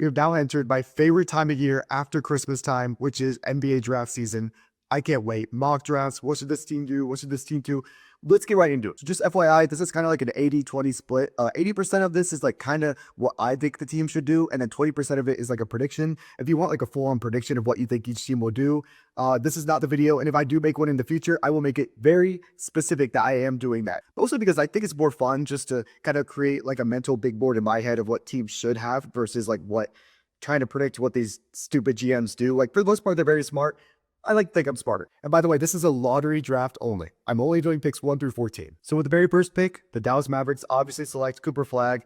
We have now entered my favorite time of year after Christmas time, which is NBA draft season. I can't wait. Mock drafts. What should this team do? What should this team do? Let's get right into it. So just FYI, this is kind of like an 80-20 split. 80% of this is like kind of what I think the team should do. And then 20% of it is like a prediction. If you want like a full-on prediction of what you think each team will do, this is not the video. And if I do make one in the future, I will make it very specific that I am doing that. Mostly because I think it's more fun just to kind of create like a mental big board in my head of what teams should have versus like what trying to predict what these stupid GMs do. Like for the most part, they're very smart. I like to think I'm smarter. And by the way, this is a lottery draft only. I'm only doing picks 1 through 14. So with the very first pick, the Dallas Mavericks obviously select Cooper Flag.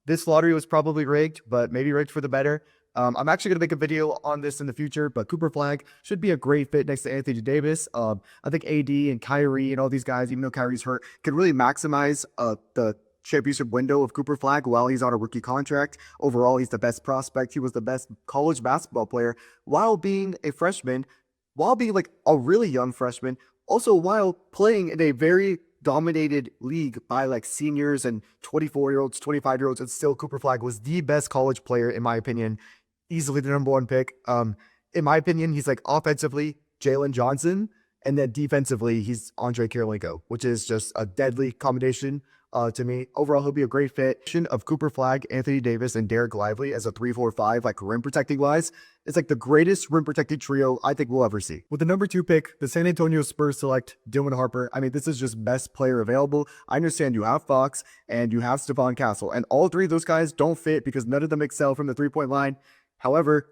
This lottery was probably rigged, but maybe rigged for the better. I'm actually going to make a video on this in the future, but Cooper Flag should be a great fit next to Anthony Davis. I think AD and Kyrie and all these guys, even though Kyrie's hurt, can really maximize the championship window of Cooper Flag while he's on a rookie contract. Overall, he's the best prospect. He was the best college basketball player while being a freshman, while being like a really young freshman, also while playing in a very dominated league by like seniors and 24-year-olds, 25-year-olds, and still Cooper Flag was the best college player, in my opinion, easily the #1 pick. In my opinion, he's like offensively Jalen Johnson, and then defensively, he's Andre Kirilenko, which is just a deadly combination to me. Overall, he'll be a great fit of Cooper Flag, Anthony Davis, and Derek Lively as a 3-4-5, like rim protecting wise. It's like the greatest rim protecting trio I think we'll ever see. With the #2 pick, the San Antonio Spurs select Dylan Harper. I mean, this is just best player available. I understand you have Fox and you have Stephon Castle, and all three of those guys don't fit because none of them excel from the three-point line. However,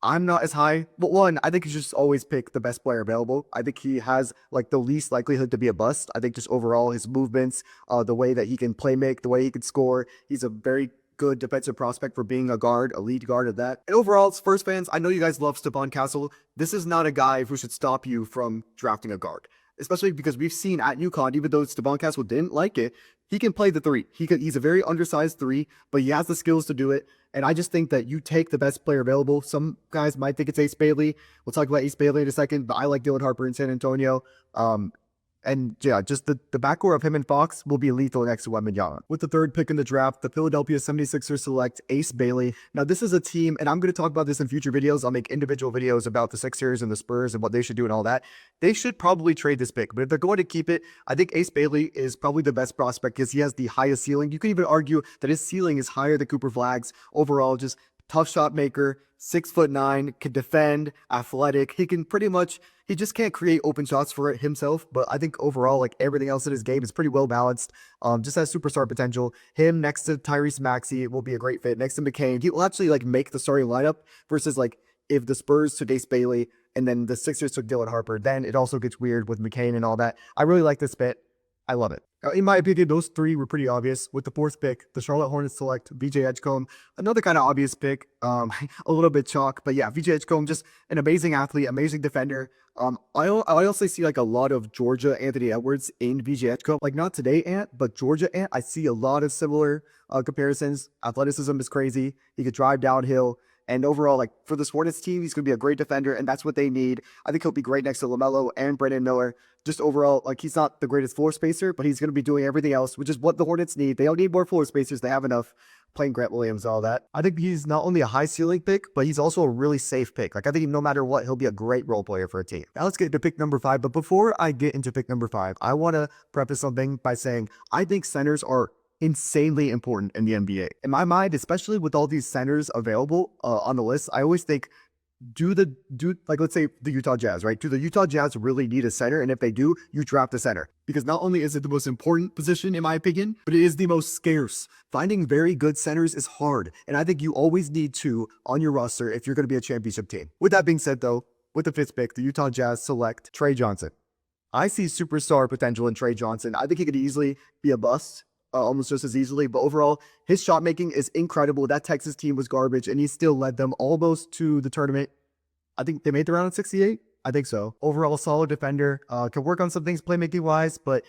I'm not as high. But one, I think you should just always pick the best player available. I think he has like the least likelihood to be a bust. I think just overall his movements, the way that he can play make, the way he can score, he's a very good defensive prospect for being a guard, a lead guard of that. And overall, Spurs fans, I know you guys love Stephon Castle. This is not a guy who should stop you from drafting a guard. Especially because we've seen at UConn, even though Stephon Castle didn't like it, he can play the three. He's a very undersized three, but he has the skills to do it. And I just think that you take the best player available. Some guys might think it's Ace Bailey. We'll talk about Ace Bailey in a second, but I like Dylan Harper in San Antonio. And yeah, just the backcourt of him and Fox will be lethal next to Wembanyama. With the third pick in the draft, the Philadelphia 76ers select Ace Bailey. Now, this is a team, and I'm going to talk about this in future videos. I'll make individual videos about the Sixers and the Spurs and what they should do and all that. They should probably trade this pick, but if they're going to keep it, I think Ace Bailey is probably the best prospect because he has the highest ceiling. You could even argue that his ceiling is higher than Cooper Flag's. Overall, just tough shot maker, 6'9", can defend, athletic. He can pretty much, he just can't create open shots for it himself. But I think overall, like everything else in his game is pretty well balanced. Just has superstar potential. Him next to Tyrese Maxey will be a great fit. Next to McCain, he will actually like make the starting lineup versus like if the Spurs took Ace Bailey and then the Sixers took Dylan Harper, then it also gets weird with McCain and all that. I really like this fit. I love it. In my opinion, those three were pretty obvious. With the fourth pick, the Charlotte Hornets select VJ Edgecombe. Another kind of obvious pick, a little bit chalk, but yeah, VJ Edgecombe, just an amazing athlete, amazing defender. I also see like a lot of Georgia Anthony Edwards in VJ Edgecombe. Like not today Ant, but Georgia Ant, I see a lot of similar comparisons. Athleticism is crazy. He could drive downhill. And overall, like for this Hornets team, he's going to be a great defender, and that's what they need. I think he'll be great next to LaMelo and Brandon Miller. Just overall, like he's not the greatest floor spacer, but he's going to be doing everything else, which is what the Hornets need. They don't need more floor spacers. They have enough playing Grant Williams, all that. I think he's not only a high ceiling pick, but he's also a really safe pick. Like I think no matter what, he'll be a great role player for a team. Now let's get into pick #5. But before I get into pick #5, I want to preface something by saying I think centers are insanely important in the NBA. In my mind, especially with all these centers available on the list, I always think, like let's say the Utah Jazz, right? Do the Utah Jazz really need a center? And if they do, you draft a center. Because not only is it the most important position, in my opinion, but it is the most scarce. Finding very good centers is hard. And I think you always need two on your roster if you're going to be a championship team. With that being said, though, with the fifth pick, the Utah Jazz select Trey Johnson. I see superstar potential in Trey Johnson. I think he could easily be a bust. Almost just as easily, but overall, his shot making is incredible. That Texas team was garbage, and he still led them almost to the tournament. I think they made the round at 68. I think so. Overall, solid defender. Can work on some things playmaking wise, but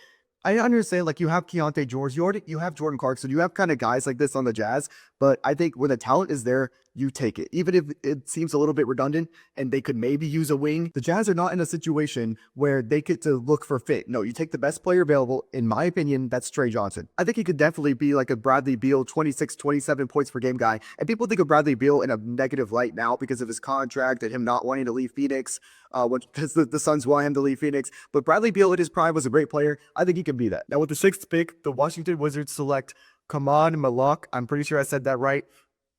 I understand, like, you have Keontae George, you have Jordan Clarkson, you have kind of guys like this on the Jazz, but I think when the talent is there, you take it. Even if it seems a little bit redundant and they could maybe use a wing, the Jazz are not in a situation where they get to look for fit. No, you take the best player available. In my opinion, that's Trey Johnson. I think he could definitely be like a Bradley Beal, 26, 27 points per game guy. And people think of Bradley Beal in a negative light now because of his contract and him not wanting to leave Phoenix. Because the Suns want him to leave Phoenix. But Bradley Beal at his prime was a great player. I think he can be that. Now with the 6th pick, the Washington Wizards select Kaman Malak. I'm pretty sure I said that right.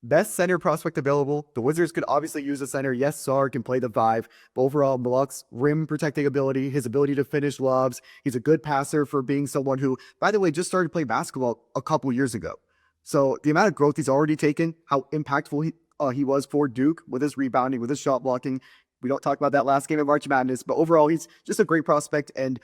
Best center prospect available. The Wizards could obviously use a center. Yes, Sarr can play the 5. But overall, Malak's rim protecting ability, his ability to finish lobs. He's a good passer for being someone who, by the way, just started playing basketball a couple years ago. So the amount of growth he's already taken, how impactful he was for Duke with his rebounding, with his shot blocking. We don't talk about that last game of March Madness, but overall, he's just a great prospect. And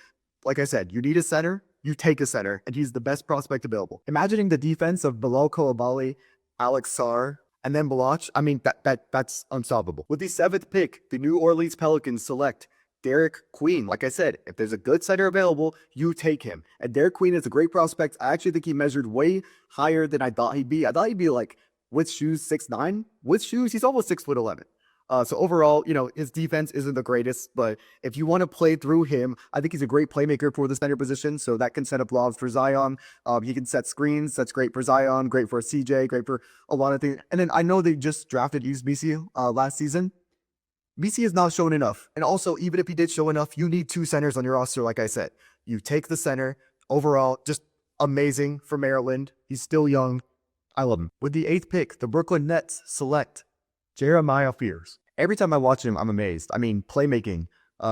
like I said, you need a center, you take a center, and he's the best prospect available. Imagining the defense of Bilal Coulibaly, Alex Sarr, and then Balach, I mean, that's unstoppable. With the 7th pick, the New Orleans Pelicans select Derek Queen. Like I said, if there's a good center available, you take him. And Derek Queen is a great prospect. I actually think he measured way higher than I thought he'd be. I thought he'd be like, with shoes, 6'9". With shoes, he's almost 6'11". So overall, his defense isn't the greatest, but if you want to play through him, I think he's a great playmaker for the center position. So that can set up lobs for Zion. He can set screens. That's great for Zion, great for CJ, great for a lot of things. And then I know they just drafted Uzbisi last season. BC has not shown enough. And also, even if he did show enough, you need 2 centers on your roster, like I said. You take the center. Overall, just amazing for Maryland. He's still young. I love him. With the 8th pick, the Brooklyn Nets select Jeremiah Fears. Every time I watch him, I'm amazed. I mean, playmaking,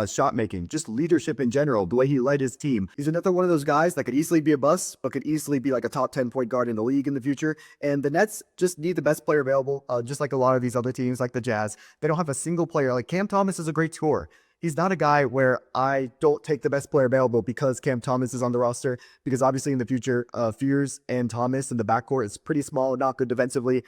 shot making, just leadership in general, the way he led his team. He's another one of those guys that could easily be a bust, but could easily be like a top 10 point guard in the league in the future. And the Nets just need the best player available, just like a lot of these other teams like the Jazz. They don't have a single player. Like Cam Thomas is a great scorer. He's not a guy where I don't take the best player available because Cam Thomas is on the roster, because obviously in the future, Fears and Thomas in the backcourt is pretty small, not good defensively,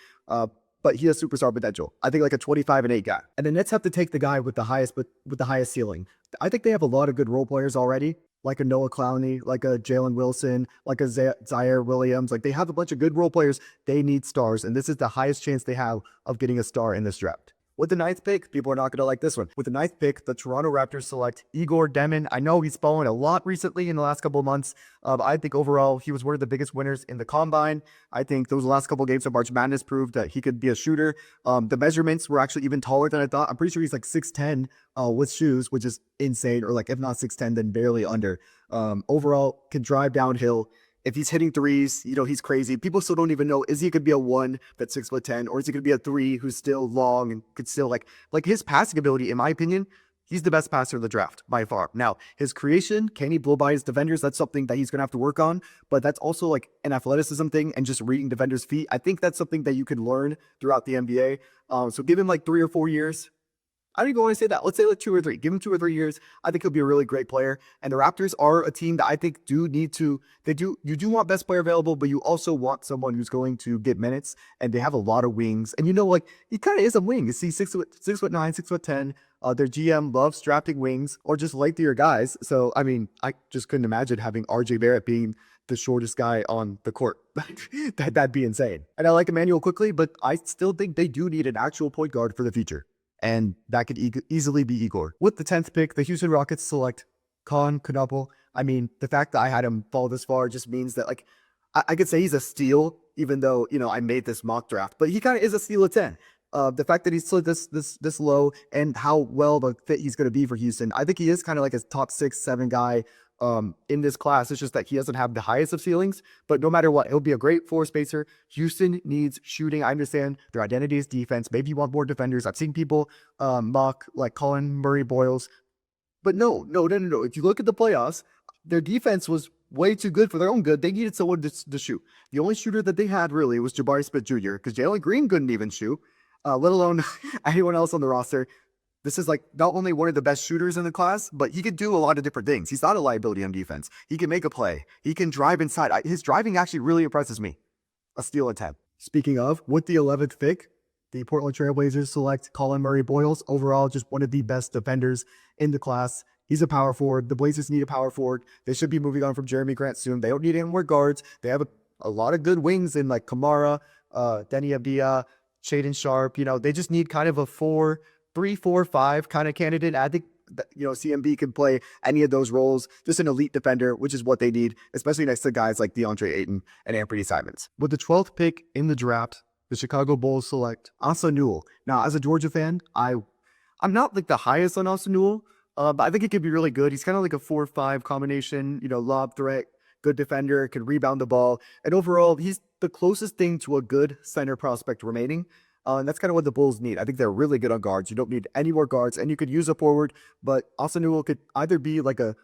but he has superstar potential. I think like a 25-8 guy. And the Nets have to take the guy with the highest ceiling. I think they have a lot of good role players already, like a Noah Clowney, like a Jalen Wilson, like a Zaire Williams. Like they have a bunch of good role players. They need stars, and this is the highest chance they have of getting a star in this draft. With the 9th pick, people are not going to like this one. With the 9th pick, the Toronto Raptors select Igor Demon. I know he's fallen a lot recently in the last couple of months. But I think overall, he was one of the biggest winners in the Combine. I think those last couple of games of March Madness proved that he could be a shooter. The measurements were actually even taller than I thought. I'm pretty sure he's like 6'10" with shoes, which is insane. Or like, if not 6'10", then barely under. Overall, can drive downhill. If he's hitting threes, he's crazy. People still don't even know, is he going to be a 1 that's 6'10", or is he going to be a 3 who's still long and could still like his passing ability, in my opinion, he's the best passer in the draft by far. Now, his creation, can he blow by his defenders? That's something that he's going to have to work on, but that's also like an athleticism thing and just reading defenders' feet. I think that's something that you can learn throughout the NBA. So give him like 3 or 4 years. I don't even want to say that. Let's say like 2 or 3. Give him 2 or 3 years. I think he'll be a really great player. And the Raptors are a team that I think you do want best player available, but you also want someone who's going to get minutes. And they have a lot of wings. And like he kind of is a wing. You see 6'9", 6'10". Their GM loves drafting wings or just lengthier guys. So I mean, I just couldn't imagine having RJ Barrett being the shortest guy on the court. That'd be insane. And I like Emmanuel quickly, but I still think they do need an actual point guard for the future. And that could easily be Igor. With the 10th pick, the Houston Rockets select Con Knuppel. I mean, the fact that I had him fall this far just means that like I could say he's a steal, even though I made this mock draft. But he kind of is a steal at 10. The fact that he's slid this low and how well the fit he's going to be for Houston, I think he is kind of like a top 6, 7 guy in this class. It's just that he doesn't have the highest of ceilings, but no matter what, he'll be a great floor spacer. Houston needs shooting. I understand their identity is defense. Maybe you want more defenders. I've seen people mock like Colin Murray Boyles, but no. If you look at the playoffs, their defense was way too good for their own good. They needed someone to shoot. The only shooter that they had really was Jabari Smith Jr. because Jalen Green couldn't even shoot, let alone anyone else on the roster. This is like not only one of the best shooters in the class, but he could do a lot of different things. He's not a liability on defense. He can make a play. He can drive inside. His driving actually really impresses me. A steal attempt. Speaking of, with the 11th pick, the Portland Trail Blazers select Colin Murray Boyles. Overall, just one of the best defenders in the class. He's a power forward. The Blazers need a power forward. They should be moving on from Jeremy Grant soon. They don't need any more guards. They have a lot of good wings in like Kamara, Denny Abdia, Shaden Sharp. They just need kind of a 4-3-4-5 kind of candidate. I think that, CMB can play any of those roles, just an elite defender, which is what they need, especially next to guys like DeAndre Ayton and Anthony Simons. With the 12th pick in the draft, the Chicago Bulls select Asa Newell. Now, as a Georgia fan, I'm not like the highest on Asa Newell, but I think he could be really good. He's kind of like a 4-5 combination, lob threat, good defender, can rebound the ball. And overall, he's the closest thing to a good center prospect remaining. And that's kind of what the Bulls need. I think they're really good on guards. You don't need any more guards, and you could use a forward, but Asa Newell could either be like a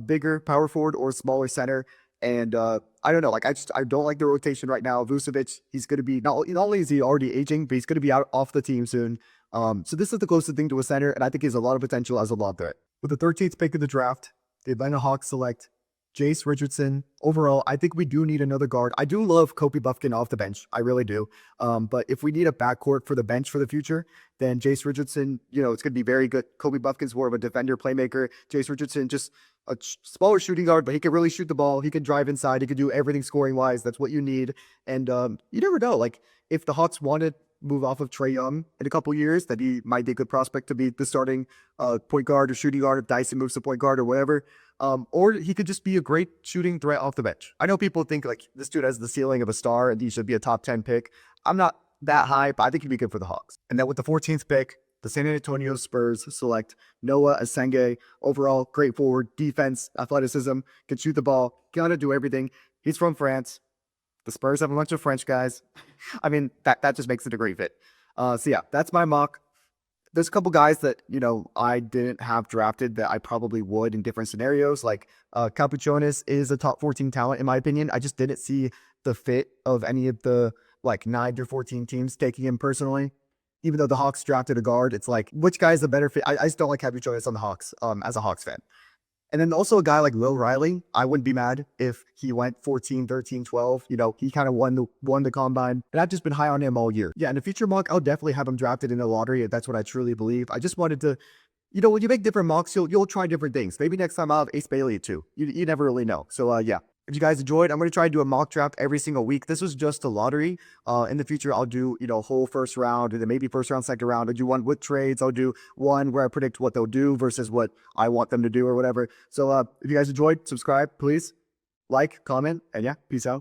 bigger power forward or a smaller center. And I don't know, like I don't like the rotation right now. Vucevic, he's going to be, not only is he already aging, but he's going to be out off the team soon. So this is the closest thing to a center, and I think he has a lot of potential as a lob threat. With the 13th pick of the draft, the Atlanta Hawks select Jace Richardson. Overall, I think we do need another guard. I do love Kobe Buffkin off the bench. I really do. But if we need a backcourt for the bench for the future, then Jace Richardson, it's going to be very good. Kobe Buffkin's more of a defender playmaker. Jace Richardson, just a smaller shooting guard, but he can really shoot the ball. He can drive inside. He can do everything scoring-wise. That's what you need. And you never know. Like, if the Hawks wanted move off of Trae Young in a couple years, that he might be a good prospect to be the starting point guard or shooting guard if Dyson moves to point guard or whatever. Or he could just be a great shooting threat off the bench. I know people think like this dude has the ceiling of a star and he should be a top 10 pick. I'm not that high, but I think he'd be good for the Hawks. And then with the 14th pick, the San Antonio Spurs select Noah Asenge. Overall, great forward, defense, athleticism, can shoot the ball, gonna do everything. He's from France. The Spurs have a bunch of French guys. I mean, that just makes it a great fit. So yeah, that's my mock. There's a couple guys that, I didn't have drafted that I probably would in different scenarios. Like Capuchonis is a top 14 talent, in my opinion. I just didn't see the fit of any of the 9 to 14 teams taking him personally. Even though the Hawks drafted a guard, it's like, which guy is a better fit? I just don't like Capuchonis on the Hawks as a Hawks fan. And then also a guy like Will Riley, I wouldn't be mad if he went 14, 13, 12. He kind of won the combine. And I've just been high on him all year. Yeah, in a future mock, I'll definitely have him drafted in the lottery if that's what I truly believe. I just wanted to, when you make different mocks, you'll try different things. Maybe next time I'll have Ace Bailey too. You never really know. So yeah. If you guys enjoyed, I'm going to try to do a mock draft every single week. This was just a lottery. In the future, I'll do, whole first round and then maybe first round, second round. I'll do one with trades. I'll do one where I predict what they'll do versus what I want them to do or whatever. So if you guys enjoyed, subscribe, please. Like, comment, and yeah, peace out.